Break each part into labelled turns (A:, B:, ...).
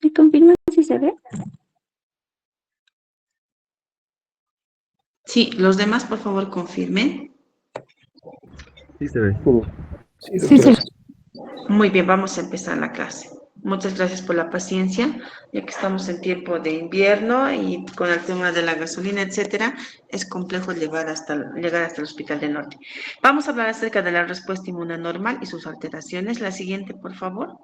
A: ¿Me confirman si se ve?
B: Sí, los demás, por favor, confirmen.
C: Sí se ve.
D: Sí,
A: Sí,
D: doctora.
A: sí.
B: Muy bien, vamos a empezar la clase. Muchas gracias por la paciencia, ya que estamos en tiempo de invierno y con el tema de la gasolina, etcétera, es complejo llegar hasta el Hospital del Norte. Vamos a hablar acerca de la respuesta inmune normal y sus alteraciones. La siguiente, por favor.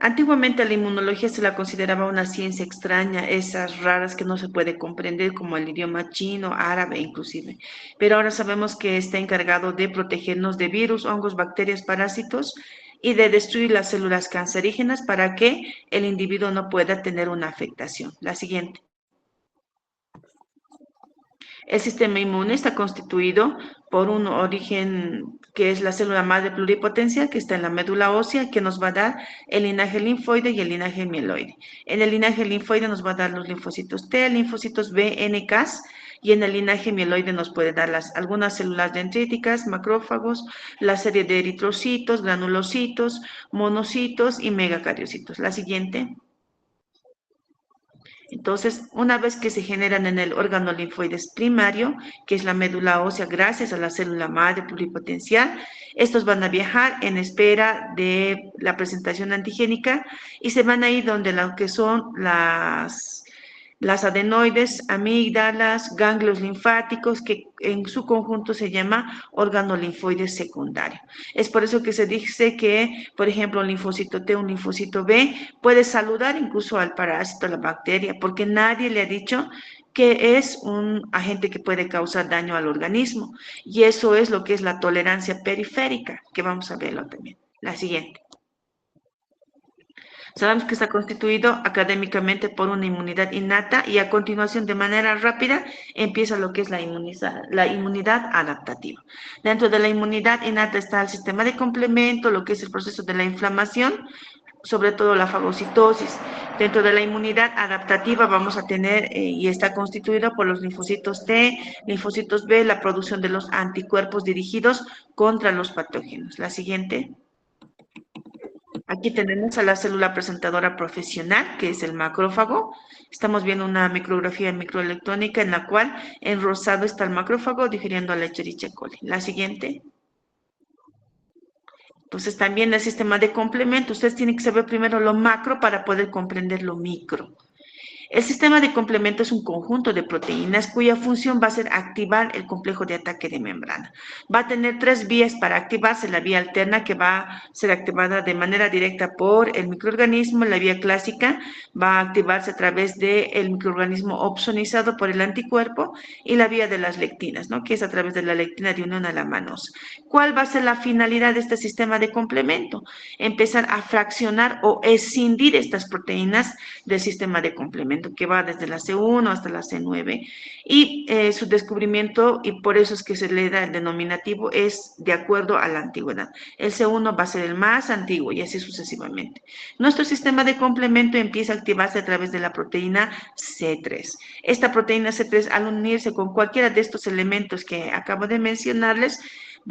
B: Antiguamente la inmunología se la consideraba una ciencia extraña, esas raras que no se puede comprender como el idioma chino, árabe inclusive. Pero ahora sabemos que está encargado de protegernos de virus, hongos, bacterias, parásitos y de destruir las células cancerígenas para que el individuo no pueda tener una afectación. La siguiente. El sistema inmune está constituido por un origen que es la célula madre pluripotencial que está en la médula ósea que nos va a dar el linaje linfoide y el linaje mieloide. En el linaje linfoide nos va a dar los linfocitos T, linfocitos B, NK y en el linaje mieloide nos puede dar algunas células dendríticas, macrófagos, la serie de eritrocitos, granulocitos, monocitos y megacariocitos. La siguiente. Entonces, una vez que se generan en el órgano linfoides primario, que es la médula ósea, gracias a la célula madre pluripotencial, estos van a viajar en espera de la presentación antigénica y se van a ir donde lo que son las adenoides, amígdalas, ganglios linfáticos, que en su conjunto se llama órgano linfoide secundario. Es por eso que se dice que, por ejemplo, un linfocito T, un linfocito B, puede saludar incluso al parásito, a la bacteria, porque nadie le ha dicho que es un agente que puede causar daño al organismo. Y eso es lo que es la tolerancia periférica, que vamos a verlo también. La siguiente. Sabemos que está constituido académicamente por una inmunidad innata y a continuación de manera rápida empieza lo que es la inmunidad adaptativa. Dentro de la inmunidad innata está el sistema de complemento, lo que es el proceso de la inflamación, sobre todo la fagocitosis. Dentro de la inmunidad adaptativa vamos a tener y está constituido por los linfocitos T, linfocitos B, la producción de los anticuerpos dirigidos contra los patógenos. La siguiente. Aquí tenemos a la célula presentadora profesional, que es el macrófago. Estamos viendo una micrografía microelectrónica en la cual en rosado está el macrófago digiriendo a la Escherichia coli. La siguiente. Entonces también el sistema de complemento. Ustedes tienen que saber primero lo macro para poder comprender lo micro. El sistema de complemento es un conjunto de proteínas cuya función va a ser activar el complejo de ataque de membrana. Va a tener tres vías para activarse: la vía alterna, que va a ser activada de manera directa por el microorganismo; la vía clásica va a activarse a través del microorganismo opsonizado por el anticuerpo; y la vía de las lectinas, ¿no?, que es a través de la lectina de unión a la manosa. ¿Cuál va a ser la finalidad de este sistema de complemento? Empezar a fraccionar o escindir estas proteínas del sistema de complemento, que va desde la C1 hasta la C9, y su descubrimiento, y por eso es que se le da el denominativo, es de acuerdo a la antigüedad. El C1 va a ser el más antiguo y así sucesivamente. Nuestro sistema de complemento empieza a activarse a través de la proteína C3. Esta proteína C3, al unirse con cualquiera de estos elementos que acabo de mencionarles,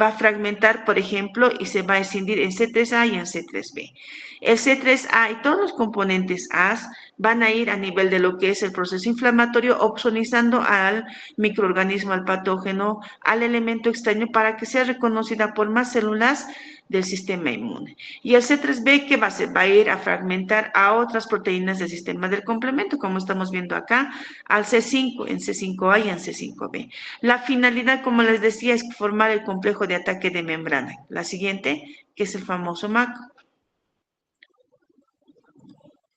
B: va a fragmentar, por ejemplo, y se va a escindir en C3A y en C3B. El C3A y todos los componentes A van a ir a nivel de lo que es el proceso inflamatorio, opsonizando al microorganismo, al patógeno, al elemento extraño, para que sea reconocida por más células del sistema inmune. Y el C3B, ¿qué va a hacer? Va a ir a fragmentar a otras proteínas del sistema del complemento, como estamos viendo acá, al C5, en C5A y en C5B. La finalidad, como les decía, es formar el complejo de ataque de membrana. La siguiente, que es el famoso macro.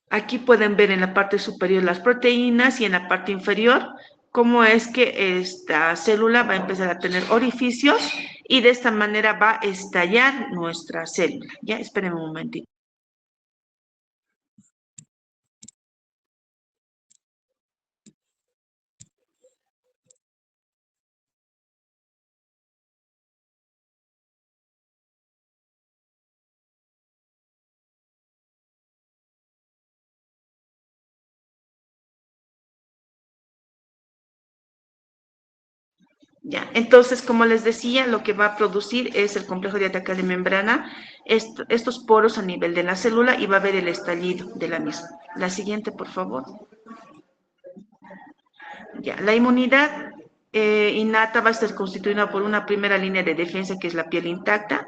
B: Aquí pueden ver en la parte superior las proteínas y en la parte inferior cómo es que esta célula va a empezar a tener orificios y de esta manera va a estallar nuestra célula. Ya, esperen un momentito. Ya, entonces, como les decía, lo que va a producir es el complejo de ataque de membrana, estos poros a nivel de la célula y va a haber el estallido de la misma. La siguiente, por favor. Ya, la inmunidad innata va a estar constituida por una primera línea de defensa que es la piel intacta.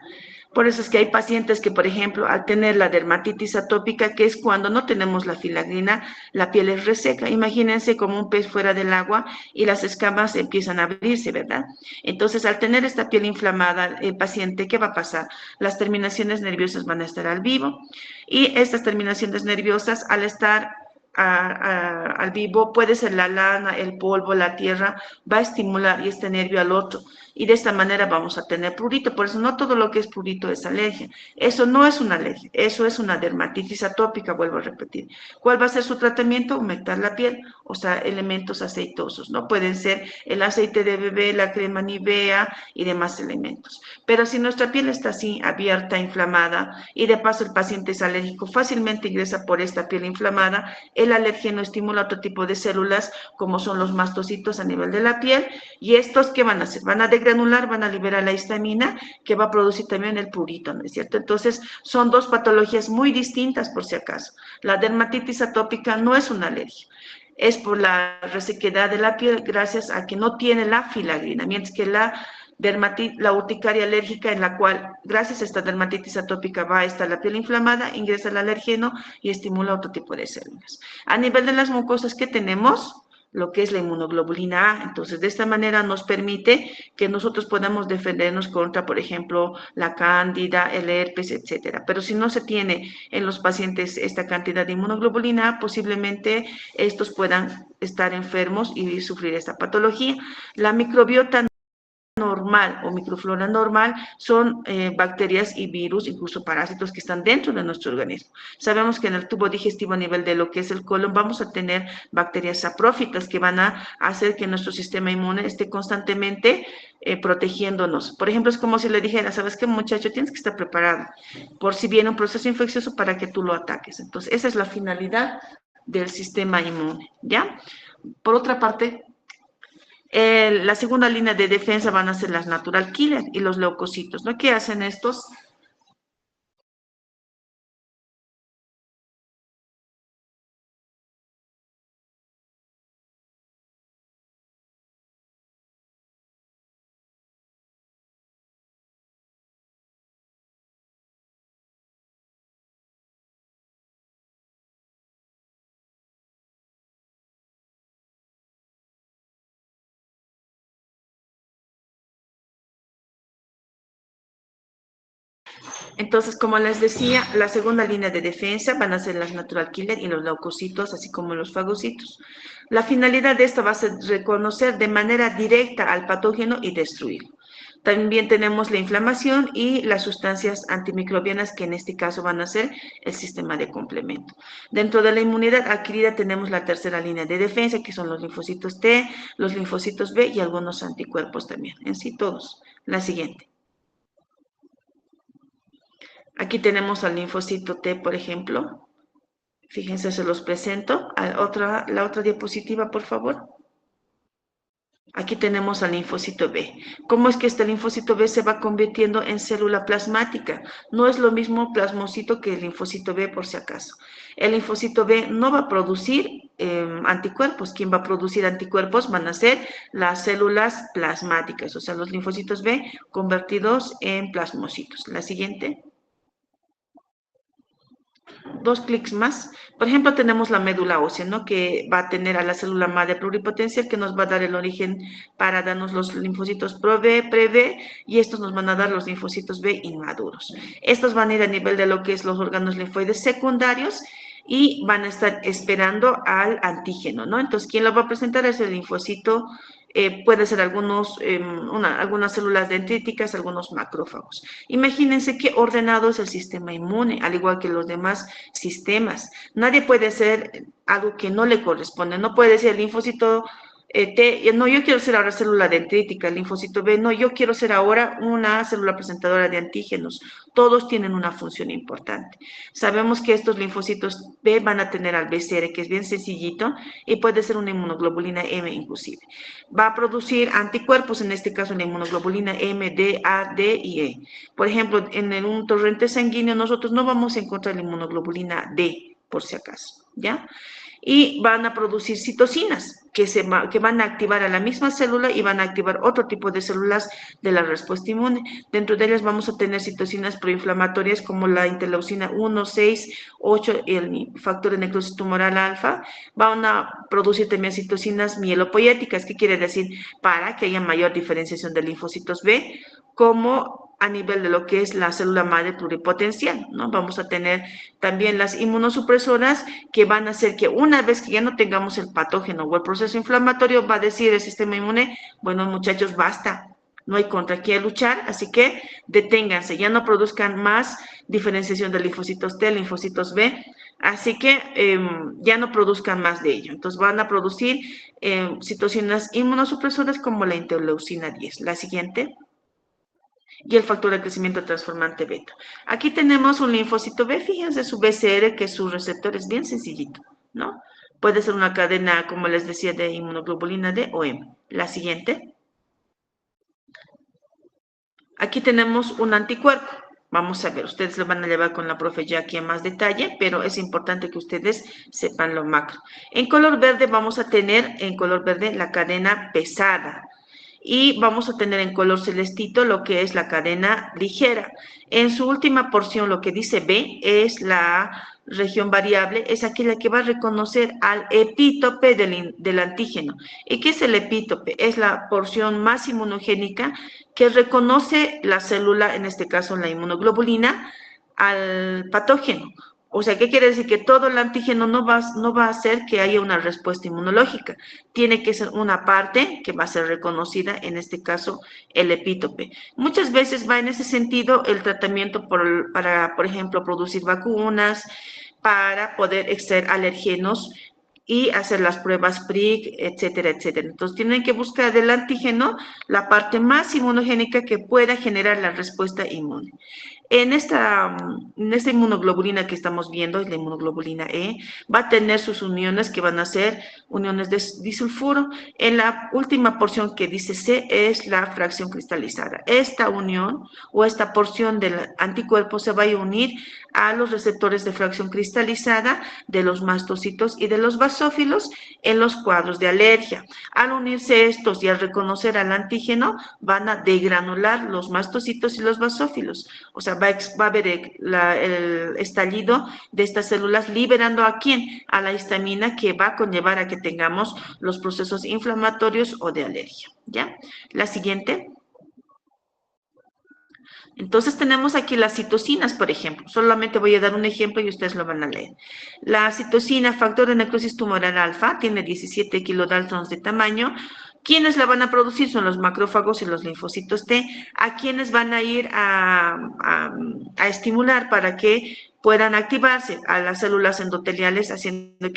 B: Por eso es que hay pacientes que, por ejemplo, al tener la dermatitis atópica, que es cuando no tenemos la filagrina, la piel es reseca. Imagínense como un pez fuera del agua y las escamas empiezan a abrirse, ¿verdad? Entonces, al tener esta piel inflamada, el paciente, ¿qué va a pasar? Las terminaciones nerviosas van a estar al vivo y estas terminaciones nerviosas, al estar al vivo, puede ser la lana, el polvo, la tierra, va a estimular y este nervio al otro. Y de esta manera vamos a tener prurito. Por eso no todo lo que es prurito es alergia. Eso no es una alergia, eso es una dermatitis atópica, vuelvo a repetir. ¿Cuál va a ser su tratamiento? Humectar la piel, o sea, elementos aceitosos, ¿no? Pueden ser el aceite de bebé, la crema Nivea y demás elementos. Pero si nuestra piel está así, abierta, inflamada, y de paso el paciente es alérgico, fácilmente ingresa por esta piel inflamada, el alergeno estimula otro tipo de células, como son los mastocitos a nivel de la piel, y estos, ¿qué van a hacer? Van a degranular, van a liberar la histamina, que va a producir también el prurito, ¿no es cierto? Entonces, son dos patologías muy distintas, por si acaso. La dermatitis atópica no es una alergia, es por la resequedad de la piel gracias a que no tiene la filagrina, mientras que la urticaria alérgica, en la cual, gracias a esta dermatitis atópica, va a estar la piel inflamada, ingresa el alergeno y estimula otro tipo de células. A nivel de las mucosas, ¿qué tenemos? Lo que es la inmunoglobulina A. Entonces, de esta manera nos permite que nosotros podamos defendernos contra, por ejemplo, la cándida, el herpes, etcétera. Pero si no se tiene en los pacientes esta cantidad de inmunoglobulina A, posiblemente estos puedan estar enfermos y sufrir esta patología. La microbiota normal o microflora normal son bacterias y virus, incluso parásitos que están dentro de nuestro organismo. Sabemos que en el tubo digestivo a nivel de lo que es el colon vamos a tener bacterias saprófitas que van a hacer que nuestro sistema inmune esté constantemente protegiéndonos. Por ejemplo, es como si le dijera, ¿sabes qué, muchacho? Tienes que estar preparado por si viene un proceso infeccioso para que tú lo ataques. Entonces, esa es la finalidad del sistema inmune, ¿ya? Por otra parte, la segunda línea de defensa van a ser las natural killer y los leucocitos, ¿no? ¿Qué hacen estos? Entonces, como les decía, la segunda línea de defensa van a ser las natural killer y los leucocitos, así como los fagocitos. La finalidad de esta va a ser reconocer de manera directa al patógeno y destruirlo. También tenemos la inflamación y las sustancias antimicrobianas, que en este caso van a ser el sistema de complemento. Dentro de la inmunidad adquirida tenemos la tercera línea de defensa, que son los linfocitos T, los linfocitos B y algunos anticuerpos también, en sí todos. La siguiente. Aquí tenemos al linfocito T, por ejemplo. Fíjense, se los presento. La otra diapositiva, por favor. Aquí tenemos al linfocito B. ¿Cómo es que este linfocito B se va convirtiendo en célula plasmática? No es lo mismo plasmocito que el linfocito B, por si acaso. El linfocito B no va a producir anticuerpos. ¿Quién va a producir anticuerpos? Van a ser las células plasmáticas, o sea, los linfocitos B convertidos en plasmocitos. La siguiente. Dos clics más. Por ejemplo, tenemos la médula ósea, ¿no? Que va a tener a la célula madre pluripotencial que nos va a dar el origen para darnos los linfocitos pre-B y estos nos van a dar los linfocitos B inmaduros. Estos van a ir a nivel de lo que es los órganos linfoides secundarios y van a estar esperando al antígeno, ¿no? Entonces, ¿quién lo va a presentar? Es el linfocito, puede ser algunas células dendríticas, algunos macrófagos. Imagínense qué ordenado es el sistema inmune, al igual que los demás sistemas. Nadie puede hacer algo que no le corresponde. No puede ser el linfocito no, yo quiero ser ahora célula dendrítica, linfocito B, no, yo quiero ser ahora una célula presentadora de antígenos. Todos tienen una función importante. Sabemos que estos linfocitos B van a tener al BCR, que es bien sencillito, y puede ser una inmunoglobulina M inclusive. Va a producir anticuerpos, en este caso la inmunoglobulina M, D, A, D y E. Por ejemplo, en un torrente sanguíneo nosotros no vamos a encontrar la inmunoglobulina D, por si acaso, ¿ya? Y van a producir citocinas que van a activar a la misma célula y van a activar otro tipo de células de la respuesta inmune. Dentro de ellas vamos a tener citocinas proinflamatorias como la interleucina 1, 6, 8 y el factor de necrosis tumoral alfa. Van a producir también citocinas mielopoyéticas, ¿qué quiere decir? Para que haya mayor diferenciación de linfocitos B, como a nivel de lo que es la célula madre pluripotencial, ¿no? Vamos a tener también las inmunosupresoras que van a hacer que una vez que ya no tengamos el patógeno o el proceso inflamatorio, va a decir el sistema inmune, bueno, muchachos, basta, no hay contra qué luchar, así que deténganse, ya no produzcan más diferenciación de linfocitos T, linfocitos B, así que ya no produzcan más de ello. Entonces van a producir citocinas inmunosupresoras como la interleucina 10. La siguiente. Y el factor de crecimiento transformante beta. Aquí tenemos un linfocito B, fíjense su BCR, que su receptor es bien sencillito, ¿no? Puede ser una cadena, como les decía, de inmunoglobulina D o M. La siguiente. Aquí tenemos un anticuerpo. Vamos a ver, ustedes lo van a llevar con la profe Jackie en más detalle, pero es importante que ustedes sepan lo macro. En color verde vamos a tener, en color verde, la cadena pesada. Y vamos a tener en color celestito lo que es la cadena ligera. En su última porción, lo que dice B es la región variable, es aquella que va a reconocer al epítope del antígeno. ¿Y qué es el epítope? Es la porción más inmunogénica que reconoce la célula, en este caso la inmunoglobulina, al patógeno. O sea, ¿qué quiere decir? Que todo el antígeno no va a hacer que haya una respuesta inmunológica. Tiene que ser una parte que va a ser reconocida, en este caso, el epítope. Muchas veces va en ese sentido el tratamiento para, por ejemplo, producir vacunas, para poder extraer alergenos y hacer las pruebas PRIC, etcétera, etcétera. Entonces, tienen que buscar del antígeno la parte más inmunogénica que pueda generar la respuesta inmune. En esta inmunoglobulina que estamos viendo, es la inmunoglobulina E, va a tener sus uniones que van a ser uniones de disulfuro. En la última porción que dice C es la fracción cristalizada. Esta unión o esta porción del anticuerpo se va a unir a los receptores de fracción cristalizada de los mastocitos y de los basófilos en los cuadros de alergia. Al unirse estos y al reconocer al antígeno, van a degranular los mastocitos y los basófilos. O sea, va a haber el estallido de estas células liberando ¿a quién? A la histamina, que va a conllevar a que tengamos los procesos inflamatorios o de alergia. ¿Ya? La siguiente. Entonces tenemos aquí las citocinas, por ejemplo. Solamente voy a dar un ejemplo y ustedes lo van a leer. La citocina, factor de necrosis tumoral alfa, tiene 17 kilodaltons de tamaño. ¿Quiénes la van a producir? Son los macrófagos y los linfocitos T. ¿A quiénes van a ir a estimular para que puedan activarse? A las células endoteliales, haciendo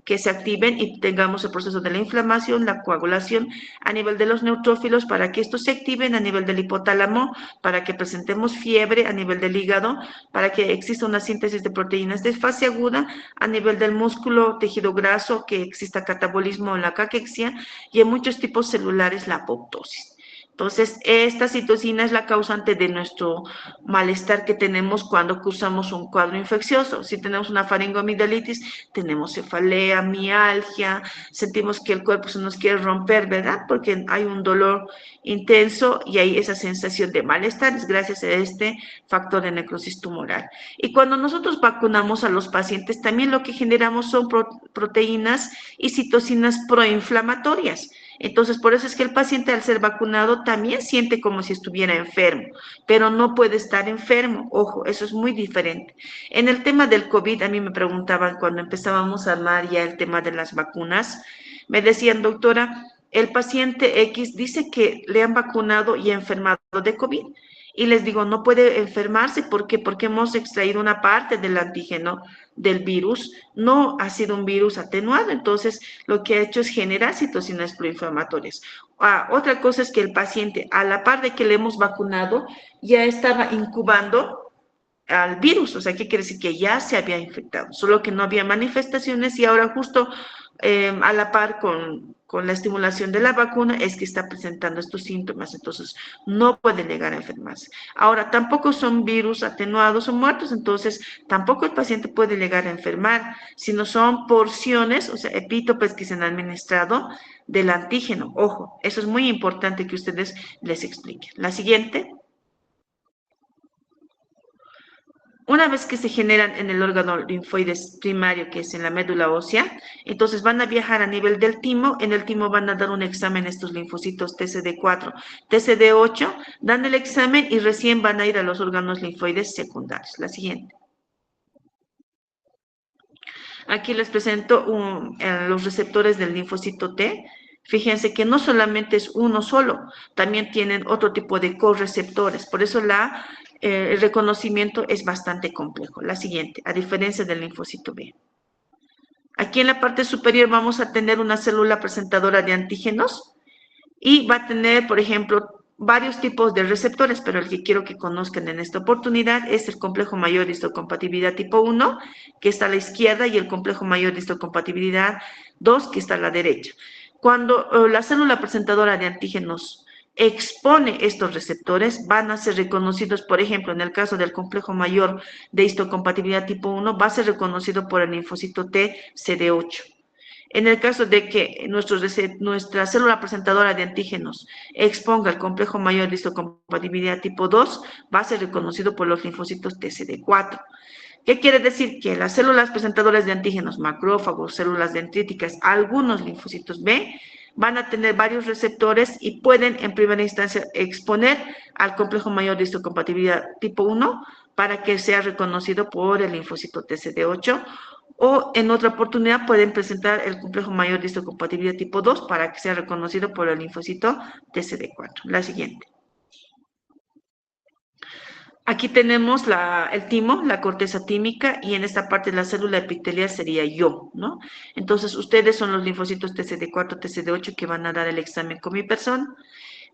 B: que se activen y tengamos el proceso de la inflamación, la coagulación a nivel de los neutrófilos para que estos se activen, a nivel del hipotálamo para que presentemos fiebre, a nivel del hígado para que exista una síntesis de proteínas de fase aguda, a nivel del músculo, tejido graso, que exista catabolismo en la caquexia y en muchos tipos celulares la apoptosis. Entonces, esta citocina es la causante de nuestro malestar que tenemos cuando cursamos un cuadro infeccioso. Si tenemos una faringoamigdalitis, tenemos cefalea, mialgia, sentimos que el cuerpo se nos quiere romper, ¿verdad? Porque hay un dolor intenso y hay esa sensación de malestar, es gracias a este factor de necrosis tumoral. Y cuando nosotros vacunamos a los pacientes, también lo que generamos son proteínas y citocinas proinflamatorias. Entonces, por eso es que el paciente al ser vacunado también siente como si estuviera enfermo, pero no puede estar enfermo. Ojo, eso es muy diferente. En el tema del COVID, a mí me preguntaban cuando empezábamos a armar ya el tema de las vacunas, me decían, doctora, el paciente X dice que le han vacunado y ha enfermado de COVID. y les digo, no puede enfermarse. ¿Por qué? Porque hemos extraído una parte del antígeno del virus, no ha sido un virus atenuado, entonces lo que ha hecho es generar citocinas proinflamatorias. Otra cosa es que el paciente, a la par de que le hemos vacunado, ya estaba incubando al virus, o sea, ¿qué quiere decir? Que ya se había infectado, solo que no había manifestaciones y ahora justo a la par con la estimulación de la vacuna es que está presentando estos síntomas, entonces no puede llegar a enfermarse. Ahora, tampoco son virus atenuados o muertos, entonces tampoco el paciente puede llegar a enfermar, sino son porciones, o sea, epítopes que se han administrado del antígeno. Ojo, eso es muy importante que ustedes les expliquen. La siguiente. Una vez que se generan en el órgano linfoides primario, que es en la médula ósea, entonces van a viajar a nivel del timo. En el timo van a dar un examen estos linfocitos TCD4, TCD8, dan el examen y recién van a ir a los órganos linfoides secundarios. La siguiente. Aquí les presento los receptores del linfocito T. Fíjense que no solamente es uno solo, también tienen otro tipo de correceptores. Por eso el reconocimiento es bastante complejo. La siguiente, a diferencia del linfocito B. Aquí en la parte superior vamos a tener una célula presentadora de antígenos y va a tener, por ejemplo, varios tipos de receptores, pero el que quiero que conozcan en esta oportunidad es el complejo mayor de histocompatibilidad tipo 1, que está a la izquierda, y el complejo mayor de histocompatibilidad 2, que está a la derecha. Cuando la célula presentadora de antígenos expone estos receptores, van a ser reconocidos, por ejemplo, en el caso del complejo mayor de histocompatibilidad tipo 1, va a ser reconocido por el linfocito T CD8. En el caso de que nuestra célula presentadora de antígenos exponga el complejo mayor de histocompatibilidad tipo 2, va a ser reconocido por los linfocitos TCD4. ¿Qué quiere decir? Que las células presentadoras de antígenos, macrófagos, células dendríticas, algunos linfocitos B, van a tener varios receptores y pueden en primera instancia exponer al complejo mayor de histocompatibilidad tipo 1 para que sea reconocido por el linfocito TCD8, o en otra oportunidad pueden presentar el complejo mayor de histocompatibilidad tipo 2 para que sea reconocido por el linfocito TCD4. La siguiente. Aquí tenemos el timo, la corteza tímica, y en esta parte de la célula epitelial sería yo, ¿no? Entonces, ustedes son los linfocitos TCD4, TCD8 que van a dar el examen con mi persona.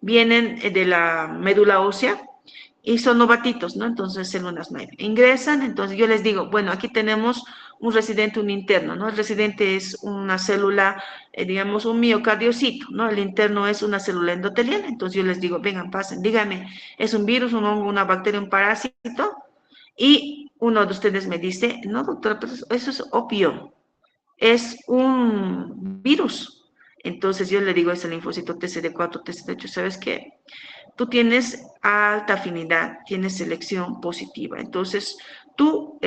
B: Vienen de la médula ósea y son novatitos, ¿no? Entonces, células nuevas. Ingresan, entonces yo les digo, bueno, aquí tenemos un residente, un interno, ¿no? El residente es una célula, digamos, un miocardiocito, ¿no? El interno es una célula endotelial. Entonces yo les digo, vengan, pasen, díganme, ¿es un virus, un hongo, una bacteria, un parásito? Y uno de ustedes me dice, no, doctora, pero eso es obvio, es un virus. Entonces yo le digo a ese linfocito TCD4, TCD8, ¿sabes qué? Tú tienes alta afinidad, tienes selección positiva, entonces tú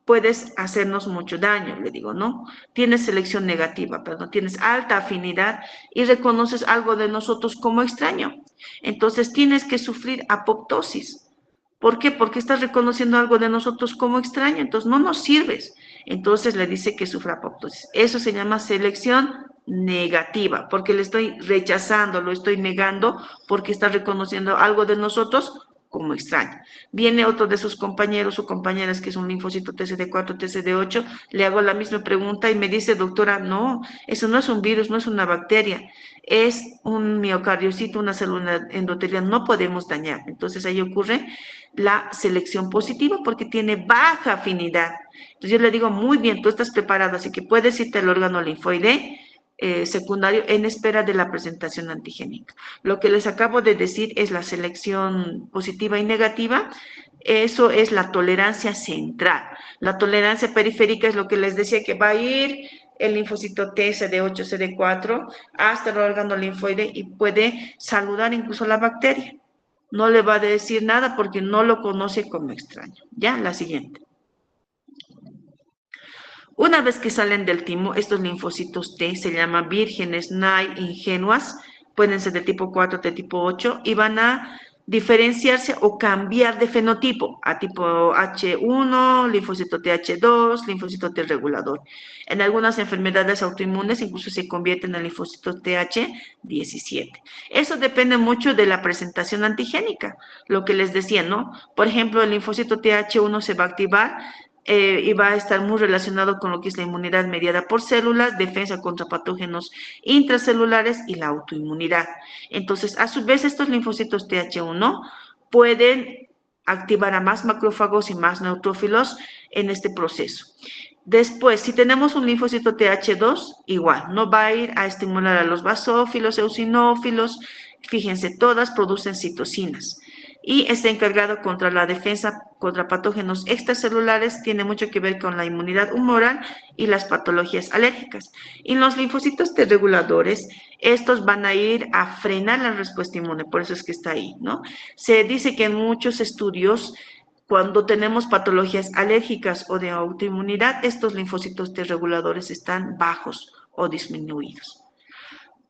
B: puedes hacernos mucho daño, le digo, ¿no? Tienes selección negativa, perdón, tienes alta afinidad y reconoces algo de nosotros como extraño. Entonces tienes que sufrir apoptosis. ¿Por qué? Porque estás reconociendo algo de nosotros como extraño, entonces no nos sirves. Entonces le dice que sufra apoptosis. Eso se llama selección negativa, porque le estoy rechazando, lo estoy negando, porque está reconociendo algo de nosotros como extraño. Viene otro de sus compañeros o compañeras que es un linfocito TCD4, TCD8, le hago la misma pregunta y me dice, doctora, no, eso no es un virus, no es una bacteria, es un miocardiocito, una célula endotelial, no podemos dañar. Entonces ahí ocurre la selección positiva porque tiene baja afinidad. Entonces yo le digo, muy bien, tú estás preparado, así que puedes irte al órgano linfoide secundario en espera de la presentación antigénica. Lo que les acabo de decir es la selección positiva y negativa. Eso es la tolerancia central. La tolerancia periférica es lo que les decía, que va a ir el linfocito T, CD8, CD4, hasta el órgano linfoide y puede saludar incluso la bacteria. No le va a decir nada porque no lo conoce como extraño. Ya, la siguiente. Una vez que salen del timo, estos linfocitos T se llaman vírgenes, NAI, ingenuas, pueden ser de tipo 4, de tipo 8, y van a diferenciarse o cambiar de fenotipo a tipo H1, linfocito TH2, linfocito T regulador. En algunas enfermedades autoinmunes incluso se convierten en linfocitos TH17. Eso depende mucho de la presentación antigénica, lo que les decía, ¿no? Por ejemplo, el linfocito TH1 se va a activar y va a estar muy relacionado con lo que es la inmunidad mediada por células, defensa contra patógenos intracelulares y la autoinmunidad. Entonces, a su vez, estos linfocitos TH1 pueden activar a más macrófagos y más neutrófilos en este proceso. Después, si tenemos un linfocito TH2, igual, no va a ir a estimular a los basófilos, eosinófilos, fíjense, todas producen citocinas. Y está encargado contra la defensa contra patógenos extracelulares, tiene mucho que ver con la inmunidad humoral y las patologías alérgicas. Y los linfocitos T reguladores, estos van a ir a frenar la respuesta inmune, por eso es que está ahí, ¿no? Se dice que en muchos estudios, cuando tenemos patologías alérgicas o de autoinmunidad, estos linfocitos T reguladores están bajos o disminuidos.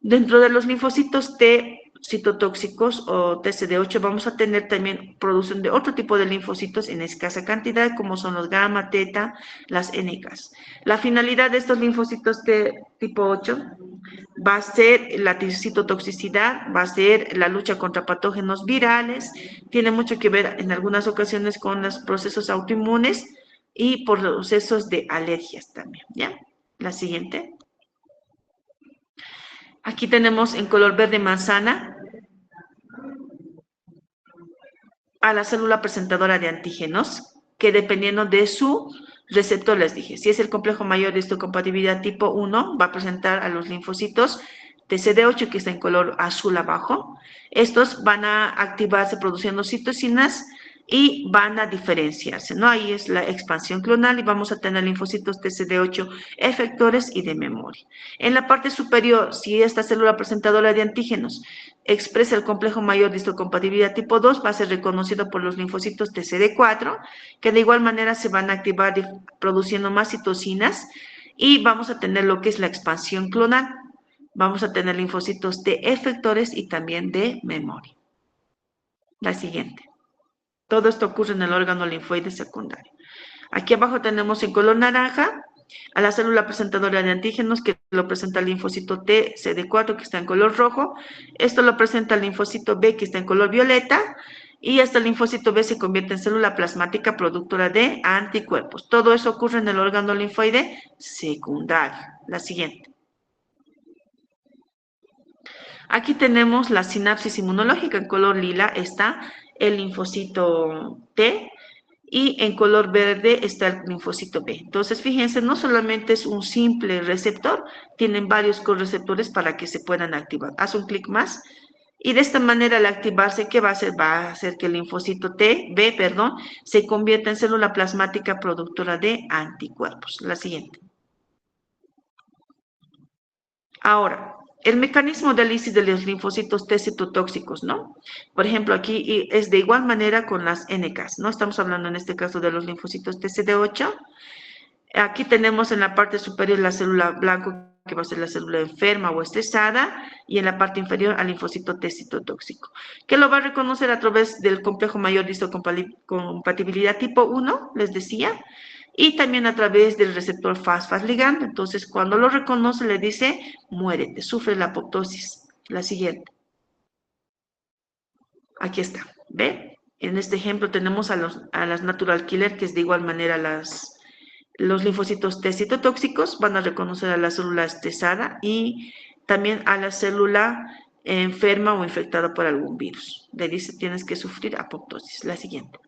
B: Dentro de los linfocitos T citotóxicos o TCD8 vamos a tener también producción de otro tipo de linfocitos en escasa cantidad, como son los gamma, teta, las NKs. La finalidad de estos linfocitos T tipo 8 va a ser la citotoxicidad, va a ser la lucha contra patógenos virales, tiene mucho que ver en algunas ocasiones con los procesos autoinmunes y por procesos de alergias también, ¿ya? La siguiente. Aquí tenemos en color verde manzana a la célula presentadora de antígenos, que dependiendo de su receptor, les dije, si es el complejo mayor de histocompatibilidad tipo 1, va a presentar a los linfocitos TCD8, que está en color azul abajo. Estos van a activarse produciendo citocinas y van a diferenciarse, ¿no? Ahí es la expansión clonal y vamos a tener linfocitos TCD8 efectores y de memoria. En la parte superior, si esta célula presentadora de antígenos expresa el complejo mayor de histocompatibilidad tipo 2, va a ser reconocido por los linfocitos TCD4, que de igual manera se van a activar produciendo más citocinas y vamos a tener lo que es la expansión clonal. Vamos a tener linfocitos T efectores y también de memoria. La siguiente. Todo esto ocurre en el órgano linfoide secundario. Aquí abajo tenemos en color naranja a la célula presentadora de antígenos, que lo presenta el linfocito T, CD4, que está en color rojo. Esto lo presenta el linfocito B, que está en color violeta. Y hasta el linfocito B se convierte en célula plasmática productora de anticuerpos. Todo eso ocurre en el órgano linfoide secundario. La siguiente. Aquí tenemos la sinapsis inmunológica. En color lila está el linfocito T y en color verde está el linfocito B. Entonces, fíjense, no solamente es un simple receptor, tienen varios correceptores para que se puedan activar. Haz un clic más y de esta manera al activarse, ¿qué va a hacer? Va a hacer que el linfocito B, se convierta en célula plasmática productora de anticuerpos. La siguiente. Ahora, el mecanismo de análisis de los linfocitos T citotóxicos, ¿no? Por ejemplo, aquí es de igual manera con las NKs, ¿no? Estamos hablando en este caso de los linfocitos TCD8. Aquí tenemos en la parte superior la célula blanco, que va a ser la célula enferma o estresada, y en la parte inferior al linfocito T citotóxico, que lo va a reconocer a través del complejo mayor de histocompatibilidad tipo 1, les decía, y también a través del receptor FAS ligando. Entonces, cuando lo reconoce, le dice, muérete, sufre la apoptosis. La siguiente. Aquí está, ¿ve? En este ejemplo tenemos a las natural killer, que es de igual manera los linfocitos T citotóxicos, van a reconocer a la célula estresada y también a la célula enferma o infectada por algún virus. Le dice, tienes que sufrir apoptosis. La siguiente.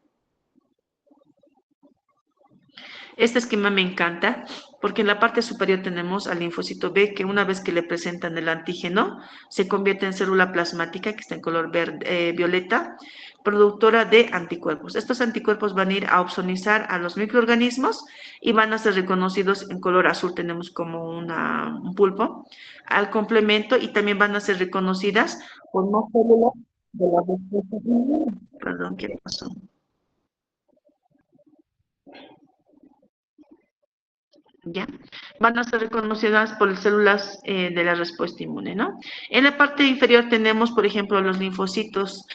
B: Este esquema me encanta porque en la parte superior tenemos al linfocito B, que una vez que le presentan el antígeno, se convierte en célula plasmática, que está en color verde, violeta, productora de anticuerpos. Estos anticuerpos van a ir a opsonizar a los microorganismos y van a ser reconocidos en color azul, tenemos como un pulpo, al complemento, y también van a ser reconocidas por más células de la respuesta inmune. Perdón, ¿qué pasó? ¿Ya? Van a ser reconocidas por células de la respuesta inmune, ¿no? En la parte inferior tenemos, por ejemplo, los linfocitos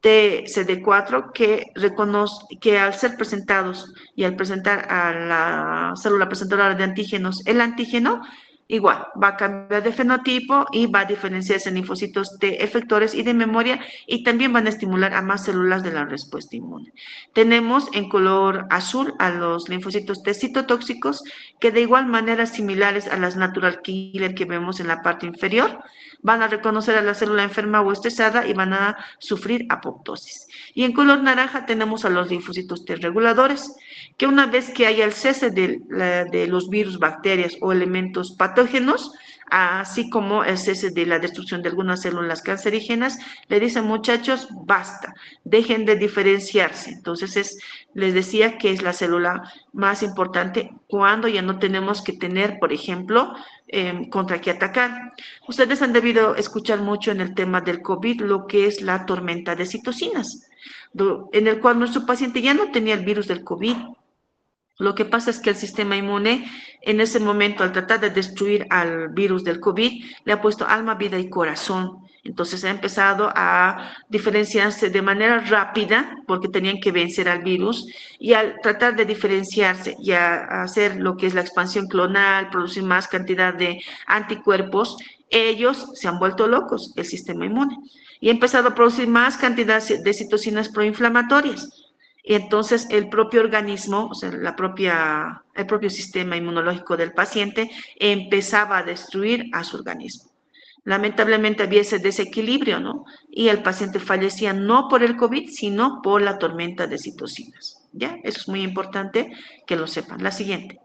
B: TCD4 que al ser presentados y al presentar a la célula presentadora de antígenos el antígeno, igual, va a cambiar de fenotipo y va a diferenciarse en linfocitos T efectores y de memoria y también van a estimular a más células de la respuesta inmune. Tenemos en color azul a los linfocitos T citotóxicos que de igual manera similares a las natural killer que vemos en la parte inferior, van a reconocer a la célula enferma o estresada y van a sufrir apoptosis. Y en color naranja tenemos a los linfocitos T reguladores, que una vez que haya el cese de los virus, bacterias o elementos patógenos, así como el cese de la destrucción de algunas células cancerígenas, le dicen, muchachos, basta, dejen de diferenciarse. Entonces, les decía que es la célula más importante cuando ya no tenemos que tener, por ejemplo, contra qué atacar. Ustedes han debido escuchar mucho en el tema del COVID lo que es la tormenta de citocinas, en el cual nuestro paciente ya no tenía el virus del COVID. Lo que pasa es que el sistema inmune en ese momento, al tratar de destruir al virus del COVID, le ha puesto alma, vida y corazón. Entonces ha empezado a diferenciarse de manera rápida porque tenían que vencer al virus y al tratar de diferenciarse y a hacer lo que es la expansión clonal, producir más cantidad de anticuerpos, ellos se han vuelto locos, el sistema inmune, y ha empezado a producir más cantidad de citocinas proinflamatorias. Y entonces el propio organismo, o sea, el propio sistema inmunológico del paciente empezaba a destruir a su organismo. Lamentablemente había ese desequilibrio, ¿no? Y el paciente fallecía no por el COVID, sino por la tormenta de citocinas. ¿Ya? Eso es muy importante que lo sepan. La siguiente.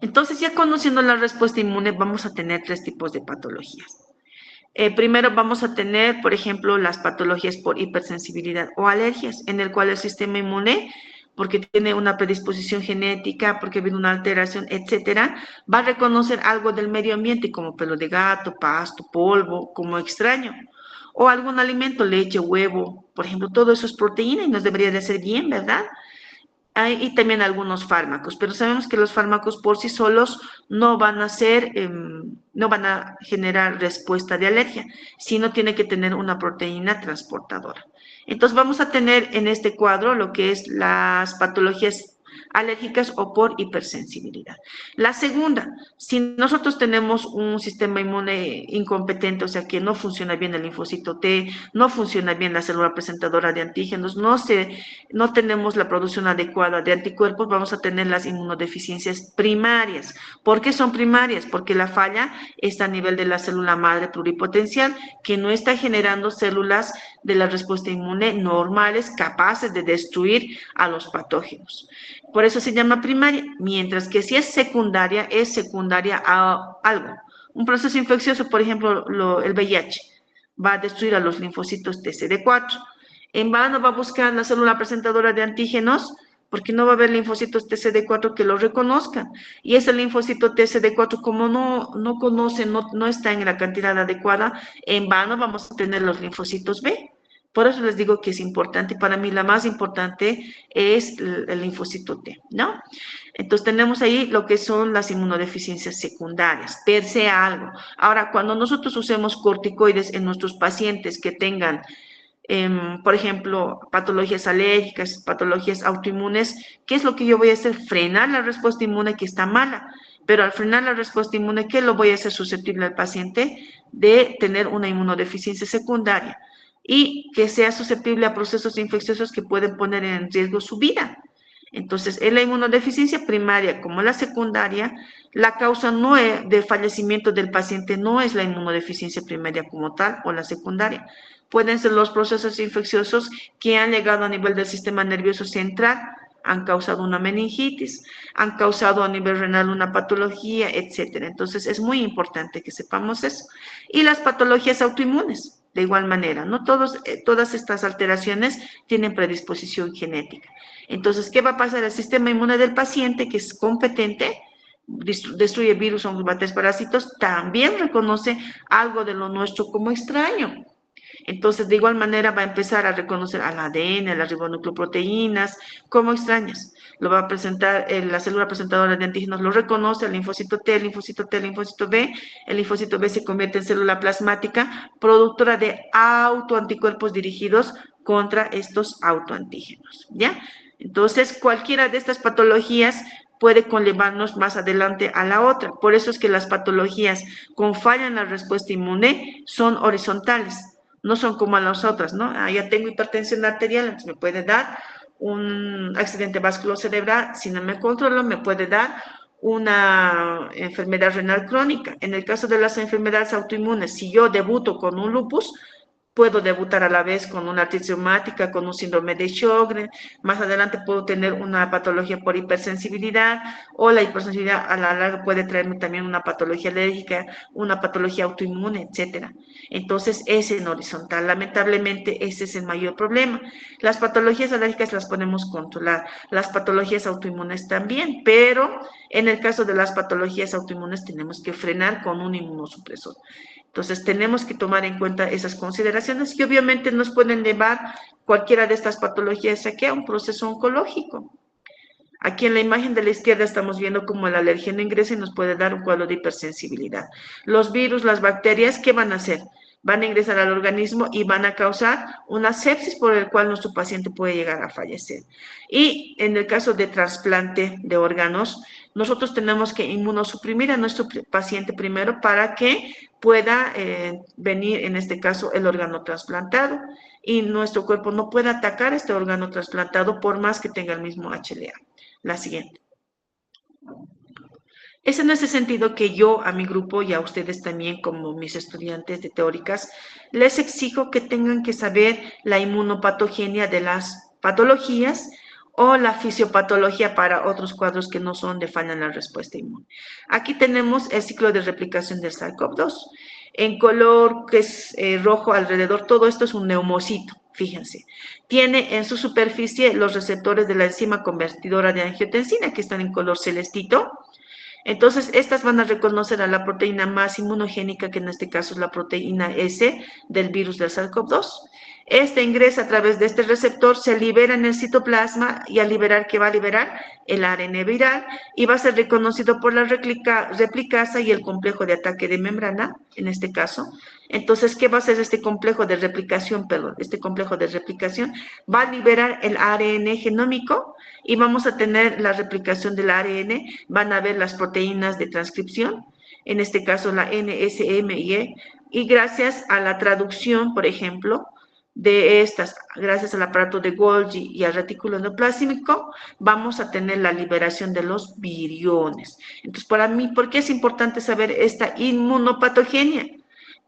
B: Entonces, ya conociendo la respuesta inmune, vamos a tener 3 tipos de patologías. Primero vamos a tener, por ejemplo, las patologías por hipersensibilidad o alergias, en el cual el sistema inmune, porque tiene una predisposición genética, porque viene una alteración, etcétera, va a reconocer algo del medio ambiente como pelo de gato, pasto, polvo, como extraño. O algún alimento, leche, huevo, por ejemplo, todo eso es proteína y nos debería de hacer bien, ¿verdad? Y también algunos fármacos, pero sabemos que los fármacos por sí solos no van a ser, no van a generar respuesta de alergia, sino tiene que tener una proteína transportadora. Entonces vamos a tener en este cuadro lo que es las patologías alérgicas o por hipersensibilidad. La segunda, si nosotros tenemos un sistema inmune incompetente, o sea que no funciona bien el linfocito T, no funciona bien la célula presentadora de antígenos, no tenemos la producción adecuada de anticuerpos, vamos a tener las inmunodeficiencias primarias. ¿Por qué son primarias? Porque la falla está a nivel de la célula madre pluripotencial, que no está generando células de la respuesta inmune normales, capaces de destruir a los patógenos. Por eso se llama primaria, mientras que si es secundaria a algo. Un proceso infeccioso, por ejemplo, el VIH, va a destruir a los linfocitos TCD4. En vano va a buscar la célula presentadora de antígenos, porque no va a haber linfocitos TCD4 que lo reconozcan. Y ese linfocito TCD4, como no conoce, no está en la cantidad adecuada, en vano vamos a tener los linfocitos B. Por eso les digo que es importante, para mí la más importante es el linfocito T, ¿no? Entonces tenemos ahí lo que son las inmunodeficiencias secundarias, per se algo. Ahora, cuando nosotros usemos corticoides en nuestros pacientes que tengan, por ejemplo, patologías alérgicas, patologías autoinmunes, ¿qué es lo que yo voy a hacer? Frenar la respuesta inmune que está mala. Pero al frenar la respuesta inmune, ¿qué lo voy a hacer susceptible al paciente de tener una inmunodeficiencia secundaria? Y que sea susceptible a procesos infecciosos que pueden poner en riesgo su vida. Entonces, en la inmunodeficiencia primaria como la secundaria, la causa de fallecimiento del paciente no es la inmunodeficiencia primaria como tal o la secundaria. Pueden ser los procesos infecciosos que han llegado a nivel del sistema nervioso central, han causado una meningitis, han causado a nivel renal una patología, etcétera. Entonces, es muy importante que sepamos eso. Y las patologías autoinmunes. De igual manera, no todas estas alteraciones tienen predisposición genética. Entonces, ¿qué va a pasar? El sistema inmune del paciente, que es competente, destruye virus, hongos, bacterias, parásitos, también reconoce algo de lo nuestro como extraño. Entonces, de igual manera va a empezar a reconocer al ADN, a las ribonucleoproteínas, como extrañas. lo va a presentar, la célula presentadora de antígenos lo reconoce, el linfocito T, el linfocito T, el linfocito B. El linfocito B se convierte en célula plasmática, productora de autoanticuerpos dirigidos contra estos autoantígenos, ¿ya? Entonces, cualquiera de estas patologías puede conllevarnos más adelante a la otra. Por eso es que las patologías con falla en la respuesta inmune son horizontales, no son como las otras, ¿no? Ya tengo hipertensión arterial, entonces me puede dar un accidente vasculocerebral, si no me controlo, me puede dar una enfermedad renal crónica. En el caso de las enfermedades autoinmunes, si yo debuto con un lupus, puedo debutar a la vez con una artritis reumática, con un síndrome de Sjögren, más adelante puedo tener una patología por hipersensibilidad, o la hipersensibilidad a la larga puede traerme también una patología alérgica, una patología autoinmune, etcétera. Entonces, es en horizontal. Lamentablemente, ese es el mayor problema. Las patologías alérgicas las podemos controlar, las patologías autoinmunes también, pero en el caso de las patologías autoinmunes tenemos que frenar con un inmunosupresor. Entonces, tenemos que tomar en cuenta esas consideraciones y obviamente nos pueden llevar cualquiera de estas patologías aquí a un proceso oncológico. Aquí en la imagen de la izquierda estamos viendo cómo el alérgeno ingresa y nos puede dar un cuadro de hipersensibilidad. Los virus, las bacterias, ¿qué van a hacer? Van a ingresar al organismo y van a causar una sepsis por el cual nuestro paciente puede llegar a fallecer. Y en el caso de trasplante de órganos, nosotros tenemos que inmunosuprimir a nuestro paciente primero para que pueda venir, en este caso, el órgano trasplantado y nuestro cuerpo no puede atacar este órgano trasplantado por más que tenga el mismo HLA. La siguiente. Es en ese sentido que yo a mi grupo y a ustedes también como mis estudiantes de teóricas, les exijo que tengan que saber la inmunopatogenia de las patologías o la fisiopatología para otros cuadros que no son de falla en la respuesta inmune. Aquí tenemos el ciclo de replicación del SARS-CoV-2. En color que es rojo alrededor, todo esto es un neumocito, fíjense. Tiene en su superficie los receptores de la enzima convertidora de angiotensina que están en color celestito. Entonces, estas van a reconocer a la proteína más inmunogénica, que en este caso es la proteína S del virus del SARS-CoV-2. Este ingresa a través de este receptor, se libera en el citoplasma y al liberar, ¿qué va a liberar? El ARN viral y va a ser reconocido por la replicasa y el complejo de ataque de membrana, en este caso. Entonces, ¿qué va a hacer este complejo de replicación? Perdón, este complejo de replicación va a liberar el ARN genómico y vamos a tener la replicación del ARN, van a ver las proteínas de transcripción, en este caso la NSME, y gracias a la traducción, por ejemplo, de estas, gracias al aparato de Golgi y al retículo endoplásmico, vamos a tener la liberación de los viriones. Entonces, para mí, ¿por qué es importante saber esta inmunopatogenia?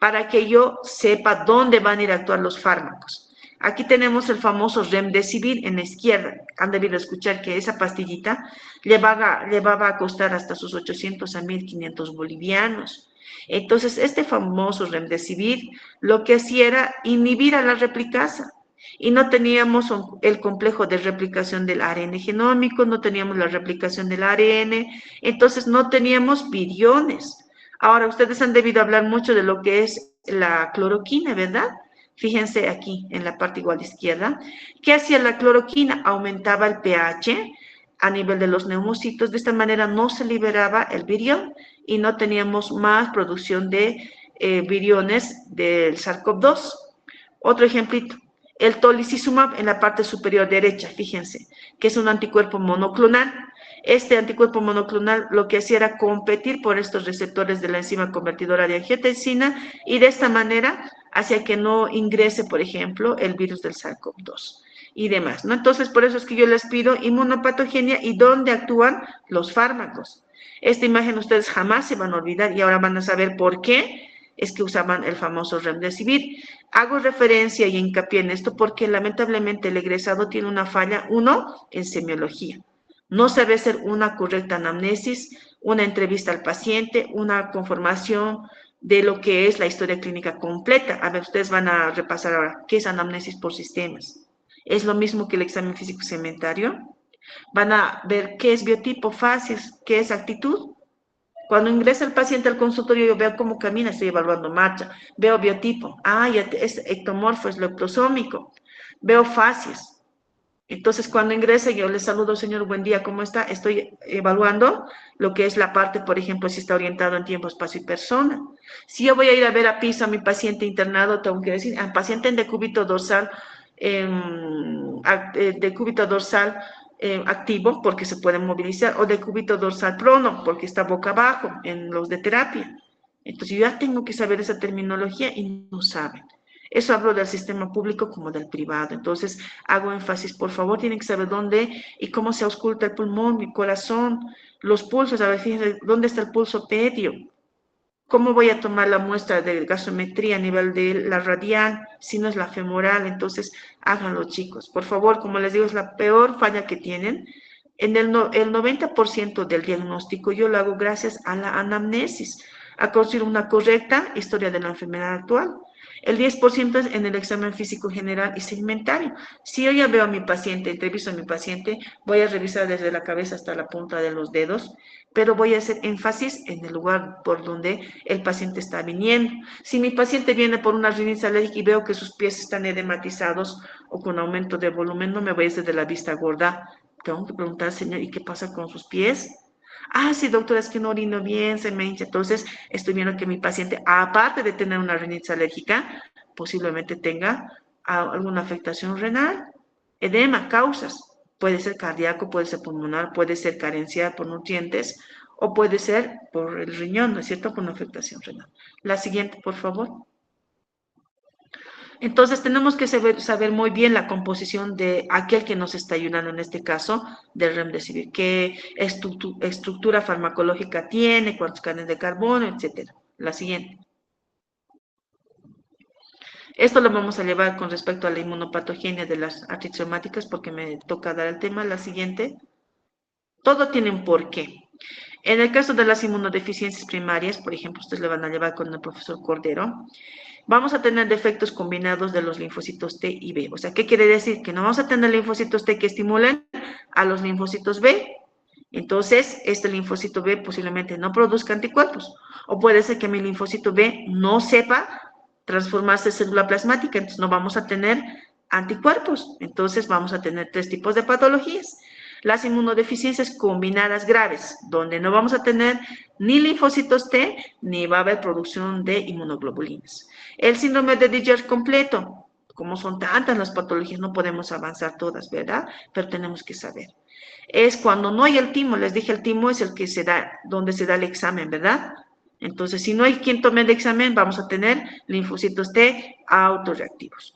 B: Para que yo sepa dónde van a ir a actuar los fármacos. Aquí tenemos el famoso Remdesivir en la izquierda. Han debido escuchar que esa pastillita le va a costar hasta sus 800 a 1.500 bolivianos. Entonces, este famoso Remdesivir lo que hacía era inhibir a la replicasa. Y no teníamos el complejo de replicación del ARN genómico, no teníamos la replicación del ARN, entonces no teníamos viriones. Ahora, ustedes han debido hablar mucho de lo que es la cloroquina, ¿verdad? Fíjense aquí en la parte igual izquierda. ¿Qué hacía la cloroquina? Aumentaba el pH a nivel de los neumocitos. De esta manera no se liberaba el virión y no teníamos más producción de viriones del SARS-CoV-2. Otro ejemplito. El tolicizumab en la parte superior derecha, fíjense, que es un anticuerpo monoclonal. Este anticuerpo monoclonal lo que hacía era competir por estos receptores de la enzima convertidora de angiotensina y de esta manera hacía que no ingrese, por ejemplo, el virus del SARS-CoV-2 y demás, ¿no? Entonces, por eso es que yo les pido inmunopatogenia y dónde actúan los fármacos. Esta imagen ustedes jamás se van a olvidar y ahora van a saber por qué es que usaban el famoso Remdesivir. Hago referencia y hincapié en esto porque lamentablemente el egresado tiene una falla, uno, en semiología. No sabe hacer una correcta anamnesis, una entrevista al paciente, una conformación de lo que es la historia clínica completa. A ver, ustedes van a repasar ahora qué es anamnesis por sistemas. Es lo mismo que el examen físico segmentario. Van a ver qué es biotipo, fases, qué es actitud. Cuando ingresa el paciente al consultorio, yo veo cómo camina, estoy evaluando marcha. Veo biotipo, ya es ectomorfo, es leptosómico. Veo fases. Entonces, cuando ingrese, yo le saludo, señor, buen día, ¿cómo está? Estoy evaluando lo que es la parte, por ejemplo, si está orientado en tiempo, espacio y persona. Si yo voy a ir a ver a piso a mi paciente internado, tengo que decir, al paciente en decúbito dorsal, decúbito dorsal activo, porque se puede movilizar, o decúbito dorsal prono, porque está boca abajo en los de terapia. Entonces, yo ya tengo que saber esa terminología y no saben. Eso hablo del sistema público como del privado. Entonces, hago énfasis, por favor, tienen que saber dónde y cómo se ausculta el pulmón, el corazón, los pulsos. A ver, fíjense, ¿dónde está el pulso pedio? ¿Cómo voy a tomar la muestra de gasometría a nivel de la radial, si no es la femoral? Entonces, háganlo, chicos. Por favor, como les digo, es la peor falla que tienen. El 90% del diagnóstico yo lo hago gracias a la anamnesis, a construir una correcta historia de la enfermedad actual. El 10% es en el examen físico general y segmentario. Si yo ya veo a mi paciente, entrevisto a mi paciente, voy a revisar desde la cabeza hasta la punta de los dedos, pero voy a hacer énfasis en el lugar por donde el paciente está viniendo. Si mi paciente viene por una rinitis alérgica y veo que sus pies están edematizados o con aumento de volumen, no me voy a hacer de la vista gorda. Tengo que preguntar, señor, ¿y qué pasa con sus pies? Ah, sí, doctora, es que no orino bien, se me hincha. Entonces, estoy viendo que mi paciente, aparte de tener una rinitis alérgica, posiblemente tenga alguna afectación renal, edema, causas. Puede ser cardíaco, puede ser pulmonar, puede ser carencia por nutrientes o puede ser por el riñón, ¿no es cierto? Por una afectación renal. La siguiente, por favor. Entonces tenemos que saber muy bien la composición de aquel que nos está ayudando, en este caso, del remdesivir, qué estructura farmacológica tiene, cuántos cadenas de carbono, etcétera. La siguiente. Esto lo vamos a llevar con respecto a la inmunopatogenia de las artritis reumáticas porque me toca dar el tema. La siguiente. Todo tiene un porqué. En el caso de las inmunodeficiencias primarias, por ejemplo, ustedes le van a llevar con el profesor Cordero, vamos a tener defectos combinados de los linfocitos T y B. O sea, ¿qué quiere decir? Que no vamos a tener linfocitos T que estimulen a los linfocitos B. Entonces, este linfocito B posiblemente no produzca anticuerpos. O puede ser que mi linfocito B no sepa transformarse en célula plasmática, entonces no vamos a tener anticuerpos. Entonces, vamos a tener tres tipos de patologías. Las inmunodeficiencias combinadas graves, donde no vamos a tener ni linfocitos T, ni va a haber producción de inmunoglobulinas. El síndrome de Diger completo, como son tantas las patologías, no podemos avanzar todas, ¿verdad? Pero tenemos que saber. Es cuando no hay el timo, les dije, el timo es el que se da, donde se da el examen, ¿verdad? Entonces, si no hay quien tome el examen, vamos a tener linfocitos T autorreactivos.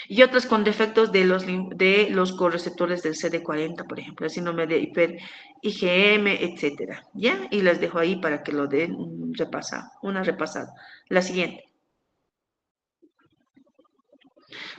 B: Y otras con defectos de los correceptores del CD40, por ejemplo, el síndrome de hiper-IgM, etcétera. ¿Ya? Y les dejo ahí para que lo den una repasada. La siguiente.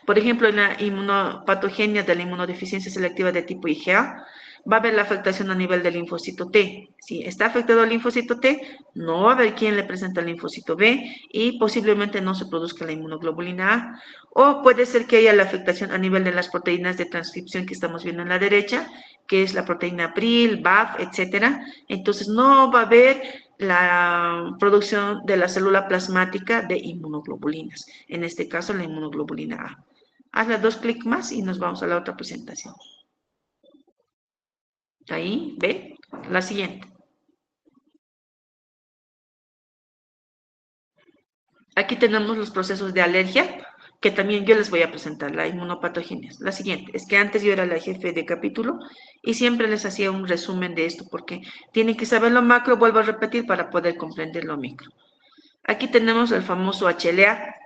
B: Por ejemplo, en la inmunopatogenia de la inmunodeficiencia selectiva de tipo IgA, va a haber la afectación a nivel del linfocito T. Si está afectado el linfocito T, no va a haber quien le presenta el linfocito B y posiblemente no se produzca la inmunoglobulina A. O puede ser que haya la afectación a nivel de las proteínas de transcripción que estamos viendo en la derecha, que es la proteína PRIL, BAF, etcétera. Entonces no va a haber la producción de la célula plasmática de inmunoglobulinas, en este caso la inmunoglobulina A. Hazle dos clics más y nos vamos a la otra presentación. Ahí, ¿ve? La siguiente. Aquí tenemos los procesos de alergia, que también yo les voy a presentar, la inmunopatogenia. La siguiente, es que antes yo era la jefe de capítulo y siempre les hacía un resumen de esto, porque tienen que saber lo macro, vuelvo a repetir, para poder comprender lo micro. Aquí tenemos el famoso HLA.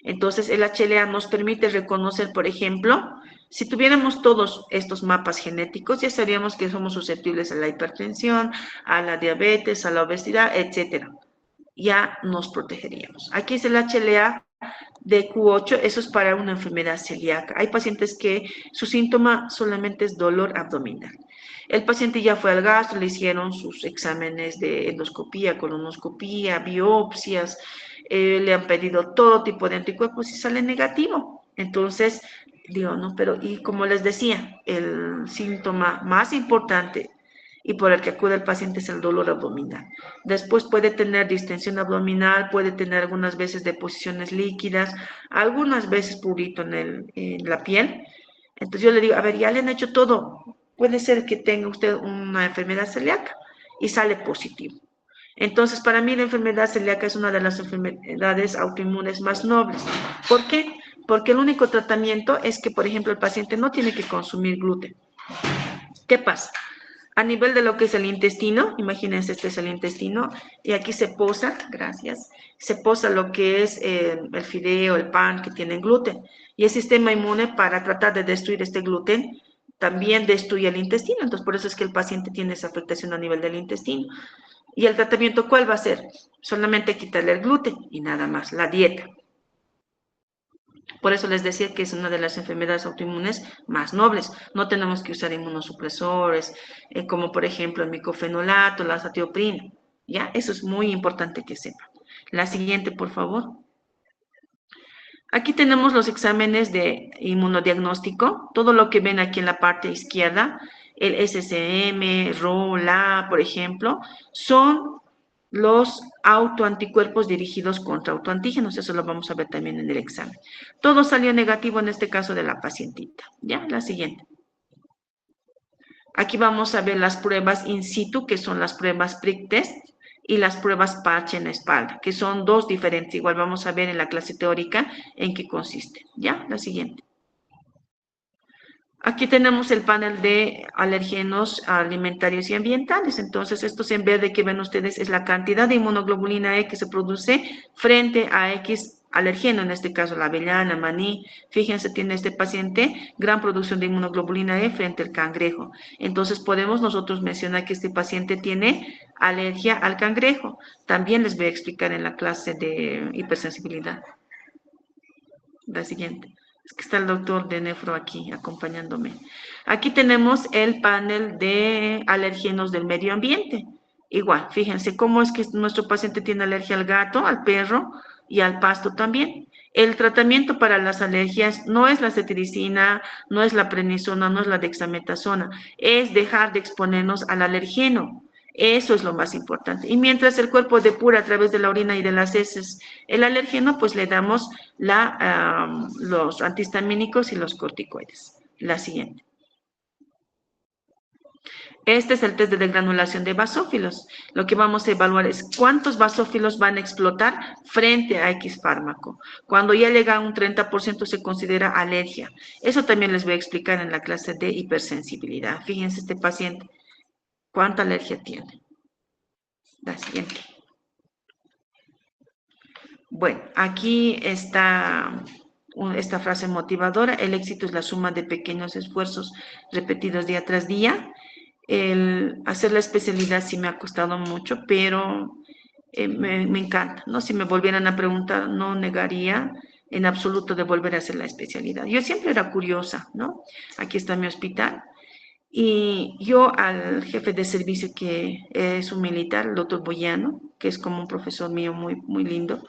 B: Entonces, el HLA nos permite reconocer, por ejemplo, si tuviéramos todos estos mapas genéticos, ya sabríamos que somos susceptibles a la hipertensión, a la diabetes, a la obesidad, etcétera. Ya nos protegeríamos. Aquí es el HLA de Q8, eso es para una enfermedad celíaca. Hay pacientes que su síntoma solamente es dolor abdominal. El paciente ya fue al gastro, le hicieron sus exámenes de endoscopía, colonoscopía, biopsias, le han pedido todo tipo de anticuerpos y sale negativo. Entonces, digo, no, pero y como les decía, el síntoma más importante y por el que acude el paciente es el dolor abdominal. Después puede tener distensión abdominal, puede tener algunas veces deposiciones líquidas, algunas veces prurito en la piel. Entonces yo le digo, a ver, ya le han hecho todo. Puede ser que tenga usted una enfermedad celíaca y sale positivo. Entonces, para mí la enfermedad celíaca es una de las enfermedades autoinmunes más nobles. ¿Por qué? Porque el único tratamiento es que, por ejemplo, el paciente no tiene que consumir gluten. ¿Qué pasa? A nivel de lo que es el intestino, imagínense, este es el intestino, y aquí se posa, gracias, se posa lo que es el fideo, el pan que tienen gluten. Y el sistema inmune, para tratar de destruir este gluten, también destruye el intestino. Entonces, por eso es que el paciente tiene esa afectación a nivel del intestino. ¿Y el tratamiento cuál va a ser? Solamente quitarle el gluten y nada más, la dieta. Por eso les decía que es una de las enfermedades autoinmunes más nobles. No tenemos que usar inmunosupresores, como por ejemplo el micofenolato, la azatioprina. ¿Ya? Eso es muy importante que sepan. La siguiente, por favor. Aquí tenemos los exámenes de inmunodiagnóstico. Todo lo que ven aquí en la parte izquierda, el SCM, RO, LA, por ejemplo, son los autoanticuerpos dirigidos contra autoantígenos. Eso lo vamos a ver también en el examen. Todo salió negativo en este caso de la pacientita. Ya, la siguiente. Aquí vamos a ver las pruebas in situ, que son las pruebas prick test, y las pruebas parche en la espalda, que son dos diferentes. Igual vamos a ver en la clase teórica en qué consiste. Ya, la siguiente. Aquí tenemos el panel de alergenos alimentarios y ambientales. Entonces, estos en verde que ven ustedes es la cantidad de inmunoglobulina E que se produce frente a X alergeno, en este caso la avellana, maní. Fíjense, tiene este paciente gran producción de inmunoglobulina E frente al cangrejo. Entonces, podemos nosotros mencionar que este paciente tiene alergia al cangrejo. También les voy a explicar en la clase de hipersensibilidad. La siguiente. Es que está el doctor de nefro aquí acompañándome. Aquí tenemos el panel de alergenos del medio ambiente. Igual, fíjense cómo es que nuestro paciente tiene alergia al gato, al perro y al pasto también. El tratamiento para las alergias no es la cetiricina, no es la prednisona, no es la dexametasona, es dejar de exponernos al alergeno. Eso es lo más importante. Y mientras el cuerpo depura a través de la orina y de las heces el alérgeno, pues le damos los antihistamínicos y los corticoides. La siguiente. Este es el test de degranulación de basófilos. Lo que vamos a evaluar es cuántos basófilos van a explotar frente a X fármaco. Cuando ya llega a un 30% se considera alergia. Eso también les voy a explicar en la clase de hipersensibilidad. Fíjense este paciente, ¿cuánta alergia tiene? La siguiente. Bueno, aquí está esta frase motivadora: el éxito es la suma de pequeños esfuerzos repetidos día tras día. El hacer la especialidad sí me ha costado mucho, pero me encanta, ¿no? Si me volvieran a preguntar, no negaría en absoluto de volver a hacer la especialidad. Yo siempre era curiosa, ¿no? Aquí está mi hospital. Y yo al jefe de servicio, que es un militar, el doctor Boyano, que es como un profesor mío muy, muy lindo,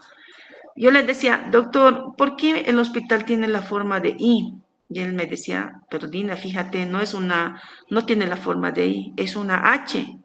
B: yo le decía, doctor, ¿por qué el hospital tiene la forma de I? Y él me decía, pero Dina, fíjate, no tiene la forma de I, es una H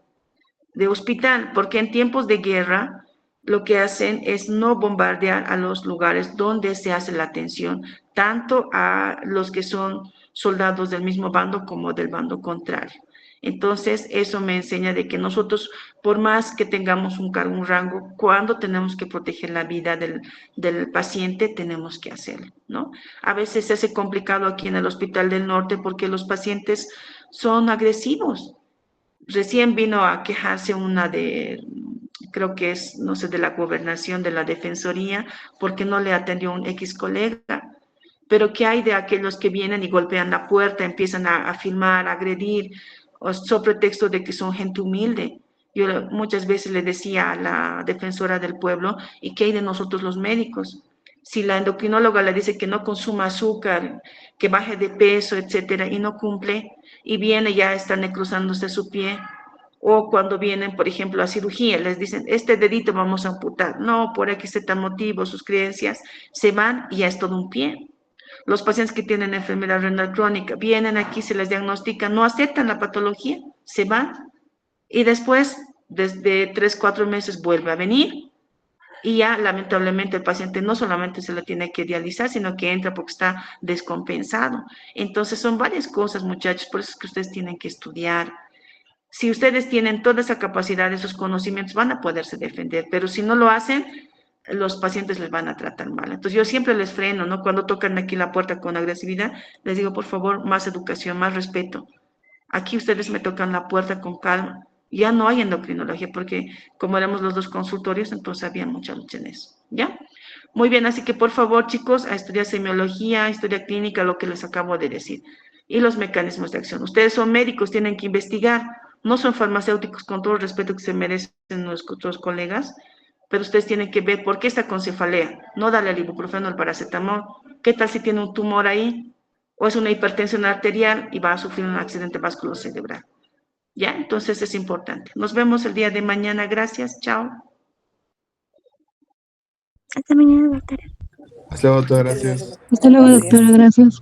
B: de hospital, porque en tiempos de guerra lo que hacen es no bombardear a los lugares donde se hace la atención, tanto a los que son soldados del mismo bando como del bando contrario. Entonces, eso me enseña de que nosotros, por más que tengamos un cargo, un rango, cuando tenemos que proteger la vida del paciente, tenemos que hacerlo, ¿no? A veces se hace complicado aquí en el Hospital del Norte porque los pacientes son agresivos. Recién vino a quejarse una creo que es, no sé, de la gobernación, de la defensoría, porque no le atendió un X colega. Pero ¿qué hay de aquellos que vienen y golpean la puerta, empiezan a filmar, a agredir, o sobre pretexto de que son gente humilde? Yo muchas veces le decía a la defensora del pueblo, ¿y qué hay de nosotros los médicos? Si la endocrinóloga le dice que no consuma azúcar, que baje de peso, etcétera, y no cumple, y viene, ya está necrosándose su pie, o cuando vienen, por ejemplo, a cirugía, les dicen, este dedito vamos a amputar. No, por aquí está motivo, sus creencias, se van y ya es todo un pie. Los pacientes que tienen enfermedad renal crónica vienen aquí, se les diagnostica, no aceptan la patología, se van y después, desde 3, 4 meses, vuelve a venir y ya lamentablemente el paciente no solamente se lo tiene que dializar, sino que entra porque está descompensado. Entonces son varias cosas, muchachos, por eso es que ustedes tienen que estudiar. Si ustedes tienen toda esa capacidad, esos conocimientos, van a poderse defender, pero si no lo hacen, los pacientes les van a tratar mal. Entonces yo siempre les freno, ¿no? Cuando tocan aquí la puerta con agresividad, les digo, por favor, más educación, más respeto. Aquí ustedes me tocan la puerta con calma. Ya no hay endocrinología porque como éramos los dos consultorios, entonces había mucha lucha en eso. ¿Ya? Muy bien, así que por favor, chicos, a estudiar semiología, historia clínica, lo que les acabo de decir. Y los mecanismos de acción. Ustedes son médicos, tienen que investigar. No son farmacéuticos con todo el respeto que se merecen nuestros colegas, pero ustedes tienen que ver por qué está con cefalea. No darle el ibuprofeno, el paracetamol. ¿Qué tal si tiene un tumor ahí? O es una hipertensión arterial y va a sufrir un accidente vasculocerebral. ¿Ya? Entonces es importante. Nos vemos el día de mañana. Gracias. Chao.
A: Hasta mañana, doctora.
D: Hasta luego, doctora, gracias.
A: Hasta luego, doctora. Gracias.